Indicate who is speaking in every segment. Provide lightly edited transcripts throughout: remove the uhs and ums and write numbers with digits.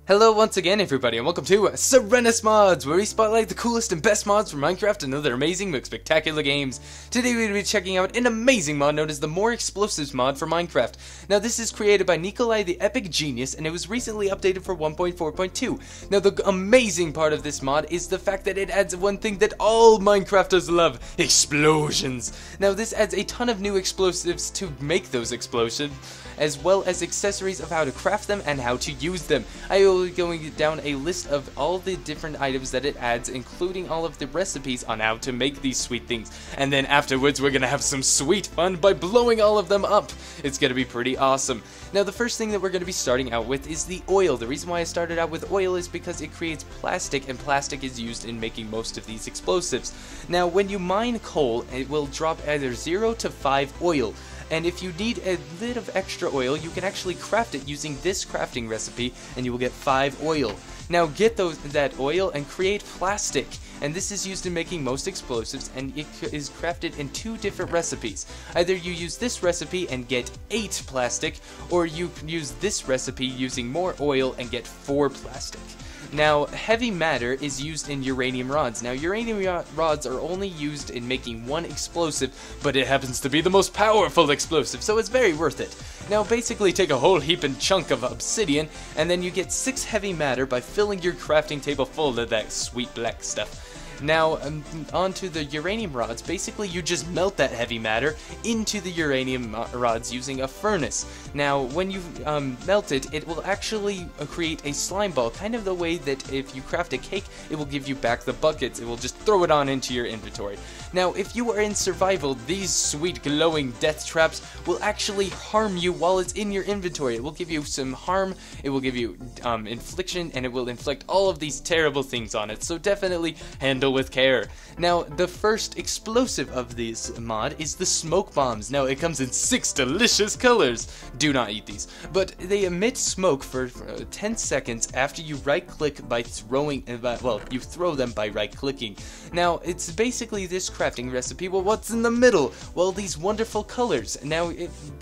Speaker 1: Hello once again everybody and welcome to Sorenus Mods, where we spotlight the coolest and best mods from Minecraft and other amazing but spectacular games. Today we're going to be checking out an amazing mod known as the More Explosives mod for Minecraft. Now this is created by Nikolai the Epic Genius and it was recently updated for 1.4.2. Now the amazing part of this mod is the fact that it adds one thing that all Minecrafters love: explosions. Now this adds a ton of new explosives to make those explosions, as well as accessories of how to craft them and how to use them. I will be going down a list of all the different items that it adds, including all of the recipes on how to make these sweet things. And then afterwards we're gonna have some sweet fun by blowing all of them up. It's gonna be pretty awesome. Now the first thing that we're gonna be starting out with is the oil. The reason why I started out with oil is because it creates plastic, and plastic is used in making most of these explosives. Now when you mine coal, it will drop either 0 to 5 oil. And if you need a bit of extra oil, you can actually craft it using this crafting recipe, and you will get 5 oil. Now get that oil and create plastic, and this is used in making most explosives, and it is crafted in 2 different recipes. Either you use this recipe and get 8 plastic, or you use this recipe using more oil and get 4 plastic. Now, heavy matter is used in uranium rods. Now, uranium rods are only used in making 1 explosive, but it happens to be the most powerful explosive, so it's very worth it. Now, basically take a whole heap and chunk of obsidian, and then you get 6 heavy matter by filling your crafting table full of that sweet black stuff. Now, onto the uranium rods. Basically, you just melt that heavy matter into the uranium rods using a furnace. Now, when you melt it, it will actually create a slime ball, kind of the way that if you craft a cake, it will give you back the buckets. It will just throw it on into your inventory. Now, if you are in survival, these sweet glowing death traps will actually harm you while it's in your inventory. It will give you some harm, it will give you infliction, and it will inflict all of these terrible things on it. So definitely handle with care. Now, the first explosive of this mod is the smoke bombs. Now, it comes in 6 delicious colors. Do not eat these. But they emit smoke for 10 seconds after you right-click by throwing, well, you throw them by right-clicking. Now, it's basically this crafting recipe. Well, what's in the middle? Well, these wonderful colors. Now,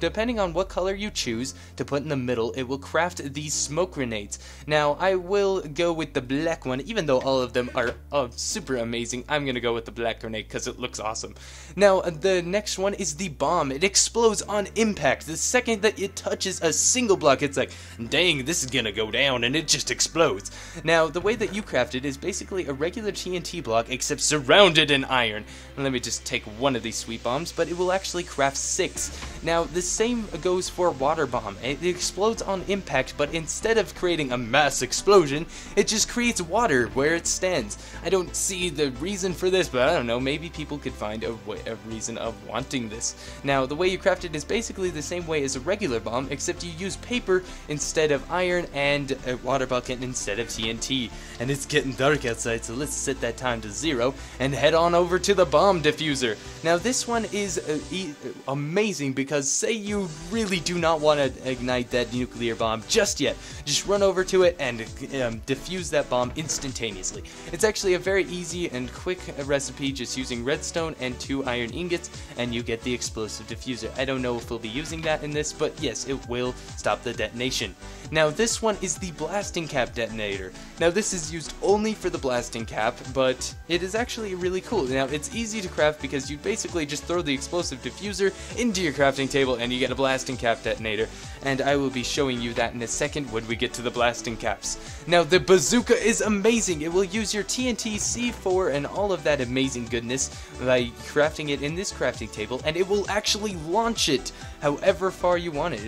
Speaker 1: depending on what color you choose to put in the middle, it will craft these smoke grenades. Now, I will go with the black one, even though all of them are super amazing. I'm gonna go with the black grenade because it looks awesome. Now, the next one is the bomb. It explodes on impact. The second that it touches a single block, it's like, dang, this is gonna go down, and it just explodes. Now, the way that you craft it is basically a regular TNT block, except surrounded in iron. And let me just take one of these sweet bombs, but it will actually craft 6. Now, the same goes for water bomb. It explodes on impact, but instead of creating a mass explosion, it just creates water where it stands. I don't see the reason for this, but I don't know, maybe people could find a reason of wanting this. Now, the way you craft it is basically the same way as a regular bomb, except you use paper instead of iron and a water bucket instead of TNT. And it's getting dark outside, so let's set that time to 0 and head on over to the bomb diffuser. Now, this one is amazing because say you really do not want to ignite that nuclear bomb just yet. Just run over to it and defuse that bomb instantaneously. It's actually a very easy and quick recipe, just using redstone and 2 iron ingots, and you get the explosive diffuser. I don't know if we'll be using that in this, but yes, it will stop the detonation. Now, this one is the blasting cap detonator. Now, this is used only for the blasting cap, but it is actually really cool. Now, it's easy to craft because you basically just throw the explosive diffuser into your crafting table and you get a blasting cap detonator, and I will be showing you that in a second when we get to the blasting caps. Now, the bazooka is amazing. It will use your TNT, C4, and all of that amazing goodness by crafting it in this crafting table, and it will actually launch it however far you want it.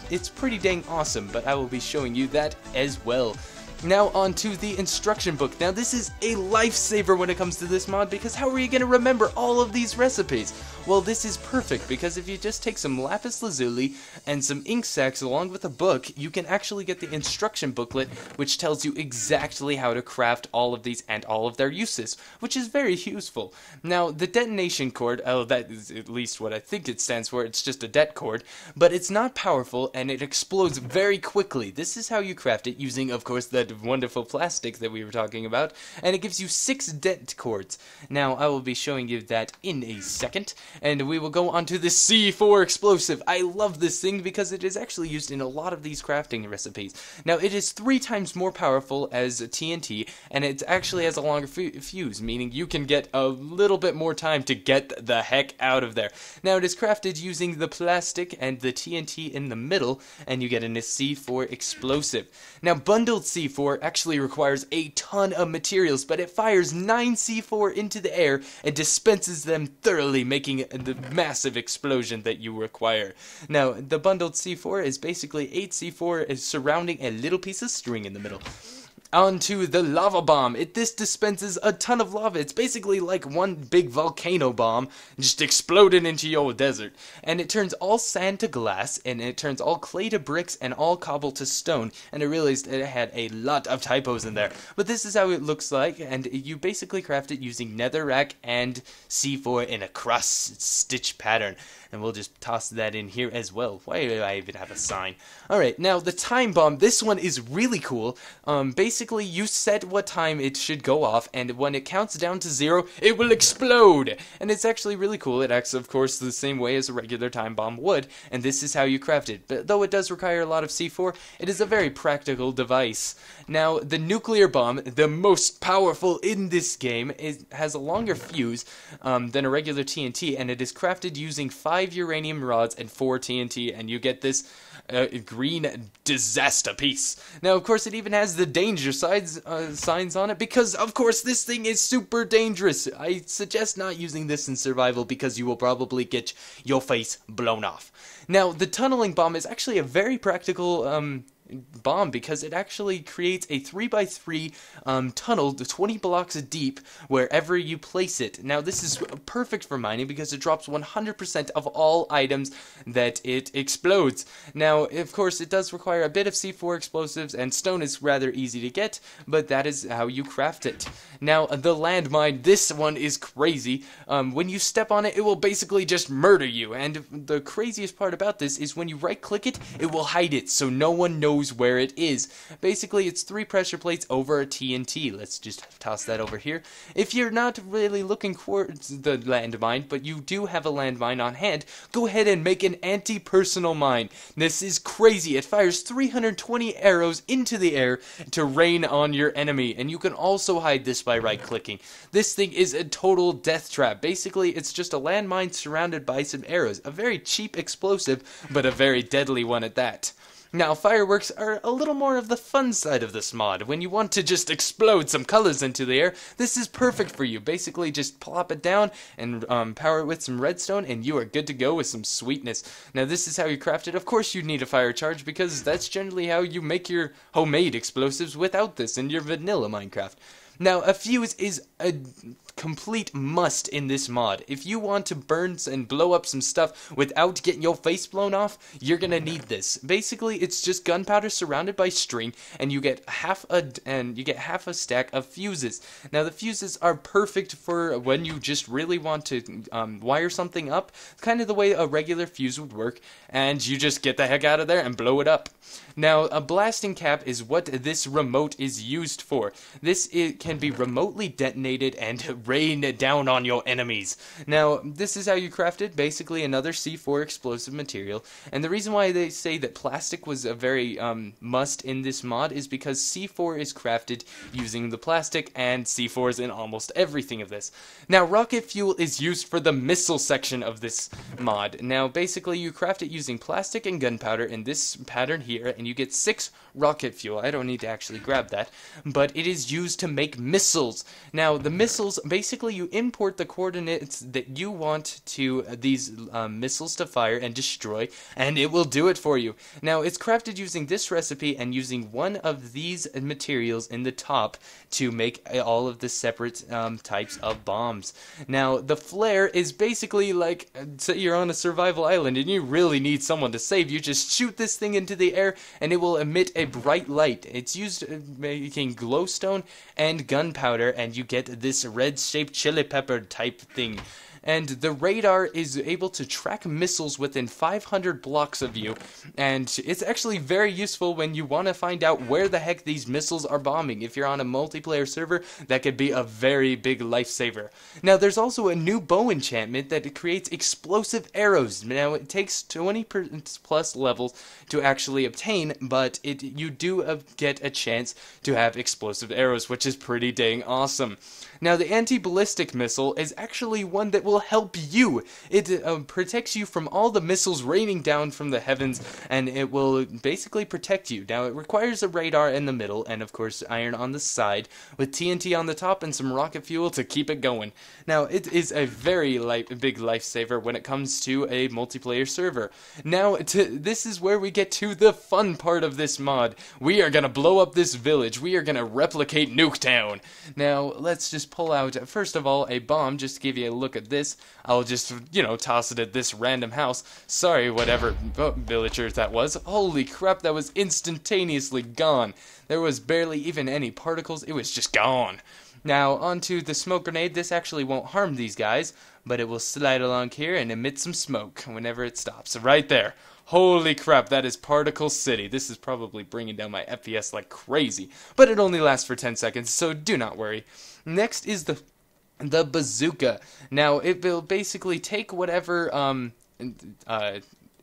Speaker 1: It's pretty dang awesome, but I will be showing you that as well. Now on to the instruction book. Now this is a lifesaver when it comes to this mod, because how are you going to remember all of these recipes? Well, this is perfect because if you just take some lapis lazuli and some ink sacs along with a book, you can actually get the instruction booklet, which tells you exactly how to craft all of these and all of their uses, which is very useful. Now, the detonation cord, oh, that is at least what I think it stands for. It's just a det cord, but it's not powerful and it explodes very quickly. This is how you craft it using, of course, the wonderful plastic that we were talking about, and it gives you 6 det cords. Now, I will be showing you that in a second. And we will go on to the C4 explosive. I love this thing because it is actually used in a lot of these crafting recipes. Now, it is 3 times more powerful as TNT, and it actually has a longer fuse, meaning you can get a little bit more time to get the heck out of there. Now, it is crafted using the plastic and the TNT in the middle, and you get a C4 explosive. Now, bundled C4 actually requires a ton of materials, but it fires 9 C4 into the air and dispenses them thoroughly, making the massive explosion that you require. Now, the bundled C4 is basically 8 C4 surrounding a little piece of string in the middle. Onto the lava bomb. This dispenses a ton of lava. It's basically like one big volcano bomb just exploded into your desert. And it turns all sand to glass, and it turns all clay to bricks, and all cobble to stone. And I realized it had a lot of typos in there. But this is how it looks like, and you basically craft it using netherrack and C4 in a cross-stitch pattern. And we'll just toss that in here as well. Why do I even have a sign? Alright, now the time bomb. This one is really cool. Basically, you set what time it should go off, and when it counts down to 0, it will explode! And it's actually really cool. It acts, of course, the same way as a regular time bomb would, and this is how you craft it. But though it does require a lot of C4, it is a very practical device. Now, the nuclear bomb, the most powerful in this game, has a longer fuse than a regular TNT, and it is crafted using 5 uranium rods and 4 TNT, and you get this green disaster piece. Now, of course, it even has the danger signs on it, because, of course, this thing is super dangerous. I suggest not using this in survival, because you will probably get your face blown off. Now, the tunneling bomb is actually a very practical bomb, because it actually creates a 3x3 tunnel 20 blocks deep wherever you place it. Now, this is perfect for mining because it drops 100% of all items that it explodes. Now, of course, it does require a bit of C4 explosives, and stone is rather easy to get, but that is how you craft it. Now, the landmine, this one is crazy. When you step on it, it will basically just murder you, and the craziest part about this is when you right-click it, it will hide it, so no one knows where it is. Basically, it's 3 pressure plates over a TNT. Let's just toss that over here. If you're not really looking towards the landmine, but you do have a landmine on hand, go ahead and make an anti-personal mine. This is crazy. It fires 320 arrows into the air to rain on your enemy, and you can also hide this by right-clicking. This thing is a total death trap. Basically, it's just a landmine surrounded by some arrows. A very cheap explosive, but a very deadly one at that. Now, fireworks are a little more of the fun side of this mod. When you want to just explode some colors into the air, this is perfect for you. Basically, just plop it down and power it with some redstone, and you are good to go with some sweetness. Now, this is how you craft it. Of course, you need a fire charge, because that's generally how you make your homemade explosives without this in your vanilla Minecraft. Now, a fuse is a complete must in this mod. If you want to burn and blow up some stuff without getting your face blown off, you're gonna need this. Basically, it's just gunpowder surrounded by string, and you get half a stack of fuses. Now, the fuses are perfect for when you just really want to wire something up, kind of the way a regular fuse would work, and you just get the heck out of there and blow it up. Now, a blasting cap is what this remote is used for. It can be remotely detonated and rain down on your enemies. Now, this is how you craft it. Basically, another C4 explosive material. And the reason why they say that plastic was a very must in this mod is because C4 is crafted using the plastic, and C4 is in almost everything of this. Now, rocket fuel is used for the missile section of this mod. Now, basically, you craft it using plastic and gunpowder in this pattern here, and you get 6 rocket fuel. I don't need to actually grab that, but it is used to make missiles. Now, the missiles, basically you import the coordinates that you want to these missiles to fire and destroy, and it will do it for you. Now, it's crafted using this recipe and using one of these materials in the top to make all of the separate types of bombs. Now, the flare is basically like, say you're on a survival island and you really need someone to save you, just shoot this thing into the air and it will emit a bright light. It's used making glowstone and gunpowder, and you get this red-shaped chili pepper type thing. and the radar is able to track missiles within 500 blocks of you, and it's actually very useful when you want to find out where the heck these missiles are bombing. If you're on a multiplayer server, that could be a very big lifesaver. Now, there's also a new bow enchantment that creates explosive arrows. Now, it takes 20 plus levels to actually obtain, but you do get a chance to have explosive arrows, which is pretty dang awesome. Now, the anti-ballistic missile is actually one that will help you. It protects you from all the missiles raining down from the heavens, and it will basically protect you. Now, it requires a radar in the middle, and of course, iron on the side, with TNT on the top and some rocket fuel to keep it going. Now, it is a very big lifesaver when it comes to a multiplayer server. Now, this is where we get to the fun part of this mod. We are gonna blow up this village. We are gonna replicate Nuketown. Now, let's just pull out, first of all, a bomb, just to give you a look at this. I'll just, toss it at this random house. Sorry, whatever villager that was. Holy crap, that was instantaneously gone. There was barely even any particles. It was just gone. Now, onto the smoke grenade. This actually won't harm these guys, but it will slide along here and emit some smoke whenever it stops. Right there. Holy crap, that is Particle City. This is probably bringing down my FPS like crazy, but it only lasts for 10 seconds, so do not worry. Next is the bazooka. Now, it will basically take whatever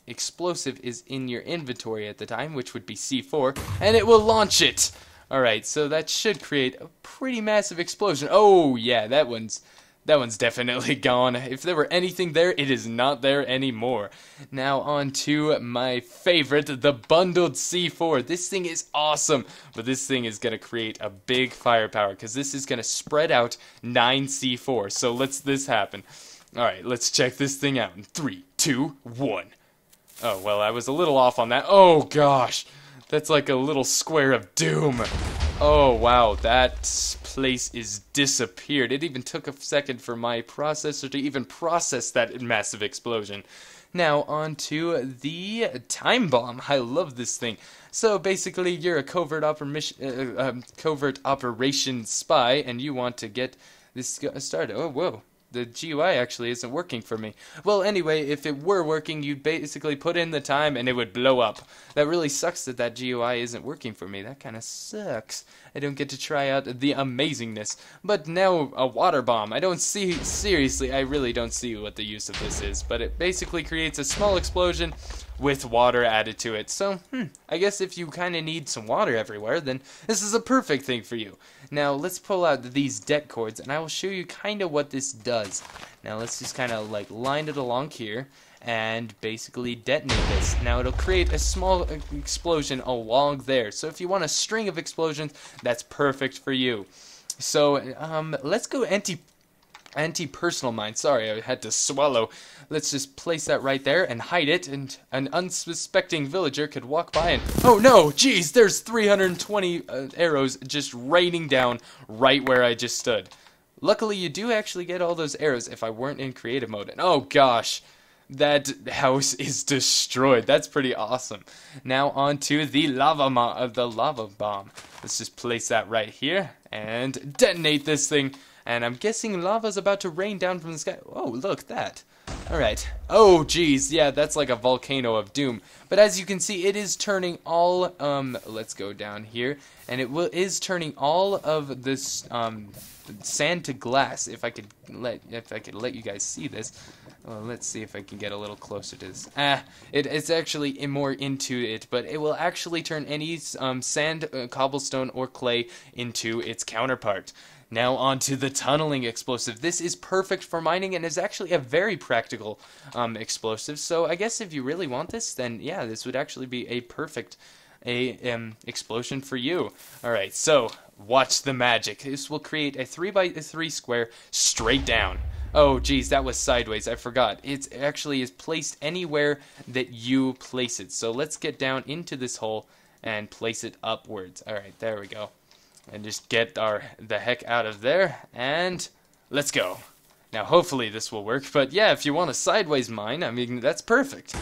Speaker 1: explosive is in your inventory at the time, which would be C4, and it will launch it. Alright, so that should create a pretty massive explosion. Oh, yeah, that one's definitely gone. If there were anything there, it is not there anymore. Now on to my favorite, the bundled C4. This thing is awesome, but this thing is going to create a big firepower because this is going to spread out 9 C4. So let's this happen. Alright, let's check this thing out in 3, 2, 1. Oh, well, I was a little off on that. Oh, gosh. That's like a little square of doom. Oh, wow, that place is disappeared. It even took a second for my processor to even process that massive explosion. Now, on to the time bomb. I love this thing. So, basically, you're a covert operation spy, and you want to get this started. Oh, whoa. The GUI actually isn't working for me. Well, anyway, if it were working, you'd basically put in the time and it would blow up. That really sucks that GUI isn't working for me. That kind of sucks. I don't get to try out the amazingness. But now, a water bomb. Seriously, I really don't see what the use of this is. But it basically creates a small explosion with water added to it. So, I guess if you kind of need some water everywhere, then this is a perfect thing for you. Now, let's pull out these det cords, and I will show you kind of what this does. Now, let's just kind of, line it along here, and basically detonate this. Now, it'll create a small explosion along there. So, if you want a string of explosions, that's perfect for you. So, let's go anti-personal mine. Sorry, I had to swallow. Let's just place that right there and hide it, and an unsuspecting villager could walk by and... Oh no! Jeez, there's 320 arrows just raining down right where I just stood. Luckily, you do actually get all those arrows if I weren't in creative mode. And oh gosh, that house is destroyed. That's pretty awesome. Now on to the lava bomb. Let's just place that right here and detonate this thing. And I'm guessing lava's about to rain down from the sky. Oh, look, that. Alright. Oh, geez. Yeah, that's like a volcano of doom. But as you can see, it is turning all, let's go down here. And it is turning all of this, sand to glass. If I could let you guys see this. Well, let's see if I can get a little closer to this. It's actually more into it, but it will actually turn any, sand, cobblestone, or clay into its counterpart. Now on to the tunneling explosive. This is perfect for mining and is actually a very practical explosive. So I guess if you really want this, then yeah, this would actually be a perfect explosion for you. Alright, so watch the magic. This will create a 3x3 square straight down. Oh geez, that was sideways, I forgot. It actually is placed anywhere that you place it. So let's get down into this hole and place it upwards. Alright, there we go. And just get the heck out of there, and let's go. Now, hopefully this will work, but yeah, if you want a sideways mine, I mean, that's perfect.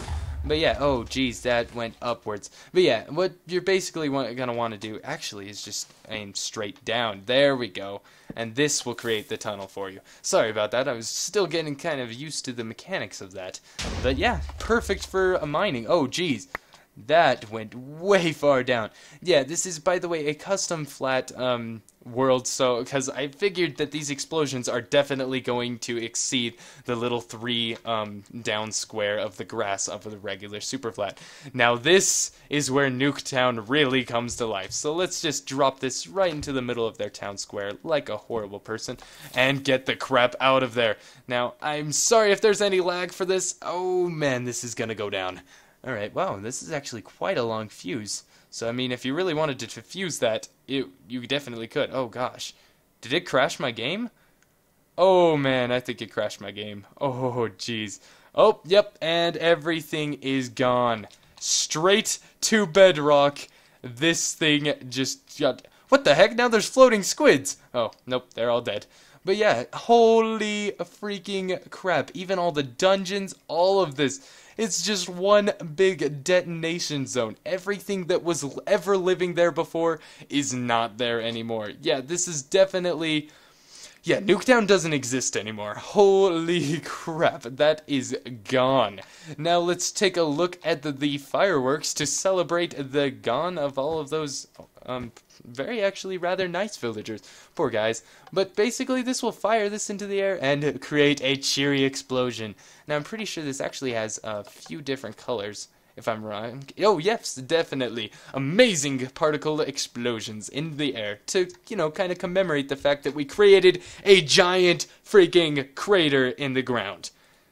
Speaker 1: But yeah, oh geez, that went upwards. But yeah, what you're basically gonna want to do actually is just aim straight down. There we go. And this will create the tunnel for you. Sorry about that, I was still getting kind of used to the mechanics of that. But yeah, perfect for mining. Oh geez, that went way far down. Yeah, this is, by the way, a custom flat world, so because I figured that these explosions are definitely going to exceed the little 3 down square of the grass of the regular super flat. Now this is where Nuketown really comes to life, so let's just drop this right into the middle of their town square like a horrible person and get the crap out of there. Now I'm sorry if there's any lag for this. Oh man, this is gonna go down. Alright, wow, this is actually quite a long fuse. So, I mean, if you really wanted to fuse that, you definitely could. Oh, gosh. Did it crash my game? Oh, man, I think it crashed my game. Oh, jeez. Oh, yep, and everything is gone. Straight to bedrock. This thing just got... What the heck? Now there's floating squids. Oh, nope, they're all dead. But yeah, holy freaking crap. Even all the dungeons, all of this. It's just one big detonation zone. Everything that was ever living there before is not there anymore. Yeah, this is definitely... Yeah, Nuketown doesn't exist anymore. Holy crap, that is gone. Now let's take a look at the fireworks to celebrate the gone of all of those very actually rather nice villagers. Poor guys. But basically this will fire this into the air and create a cheery explosion. Now I'm pretty sure this actually has a few different colors, if I'm wrong. Oh yes, definitely. Amazing particle explosions in the air to, you know, kind of commemorate the fact that we created a giant freaking crater in the ground.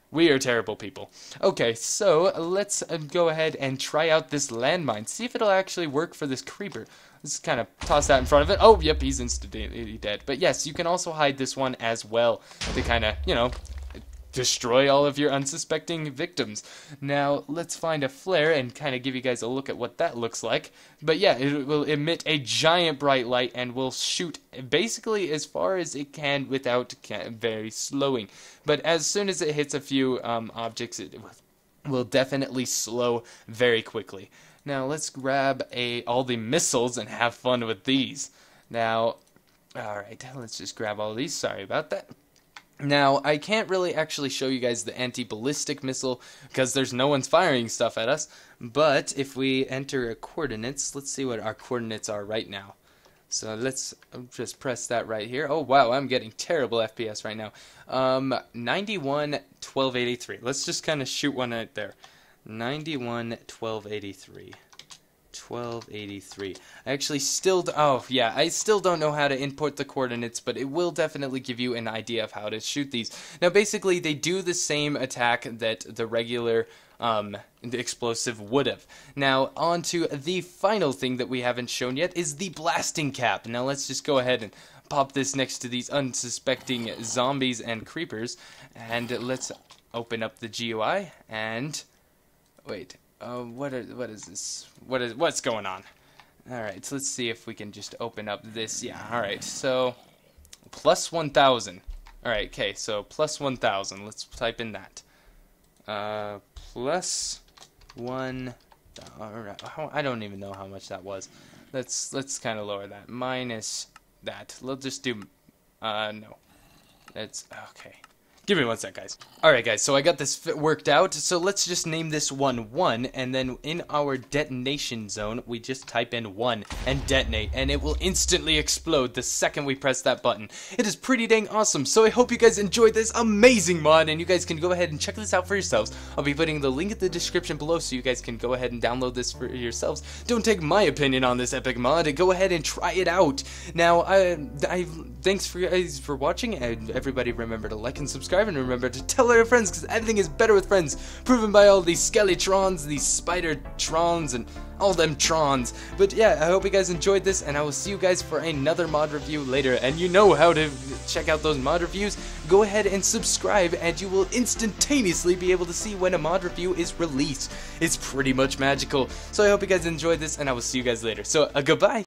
Speaker 1: We are terrible people. Okay, so let's go ahead and try out this landmine. See if it'll actually work for this creeper. Let's kind of toss that in front of it. Oh, yep, he's instantly dead. But yes, you can also hide this one as well to kind of, you know, destroy all of your unsuspecting victims. Now, let's find a flare and kind of give you guys a look at what that looks like. But yeah, it will emit a giant bright light and will shoot basically as far as it can without very slowing. But as soon as it hits a few objects, it will definitely slow very quickly. Now, let's grab all the missiles and have fun with these. Now, alright, let's just grab all these. Sorry about that. Now, I can't really actually show you guys the anti-ballistic missile because there's no one's firing stuff at us. But if we enter coordinates, let's see what our coordinates are right now. So let's just press that right here. Oh, wow, I'm getting terrible FPS right now. 91, 1283. Let's just kind of shoot one right there. 91, 1283. 1283. I actually still... Oh, yeah, I still don't know how to input the coordinates, but it will definitely give you an idea of how to shoot these. Now, basically, they do the same attack that the regular the explosive would have. Now, on to the final thing that we haven't shown yet is the blasting cap. Now, let's just go ahead and pop this next to these unsuspecting zombies and creepers, and let's open up the GUI, and... Wait... what is this? What's going on? Alright, so let's see if we can just open up this. Yeah, alright, so plus 1,000. Alright, okay, so plus 1,000. Let's type in that. Plus 1. Alright, I don't even know how much that was. Let's kind of lower that. Minus that. We'll just do no. That's okay. Give me one sec, guys. Alright, guys, so I got this worked out. So let's just name this one 1, and then in our detonation zone, we just type in 1 and detonate, and it will instantly explode the second we press that button. It is pretty dang awesome, so I hope you guys enjoyed this amazing mod, and you guys can go ahead and check this out for yourselves. I'll be putting the link in the description below so you guys can go ahead and download this for yourselves. Don't take my opinion on this epic mod, go ahead and try it out. Now, thanks for guys for watching, and everybody remember to like and subscribe. And remember to tell all your friends, because everything is better with friends, proven by all these Skellytrons, these Spider-trons, and all them trons. But yeah, I hope you guys enjoyed this, and I will see you guys for another mod review later. And you know how to check out those mod reviews. Go ahead and subscribe, and you will instantaneously be able to see when a mod review is released. It's pretty much magical. So I hope you guys enjoyed this, and I will see you guys later. So, goodbye!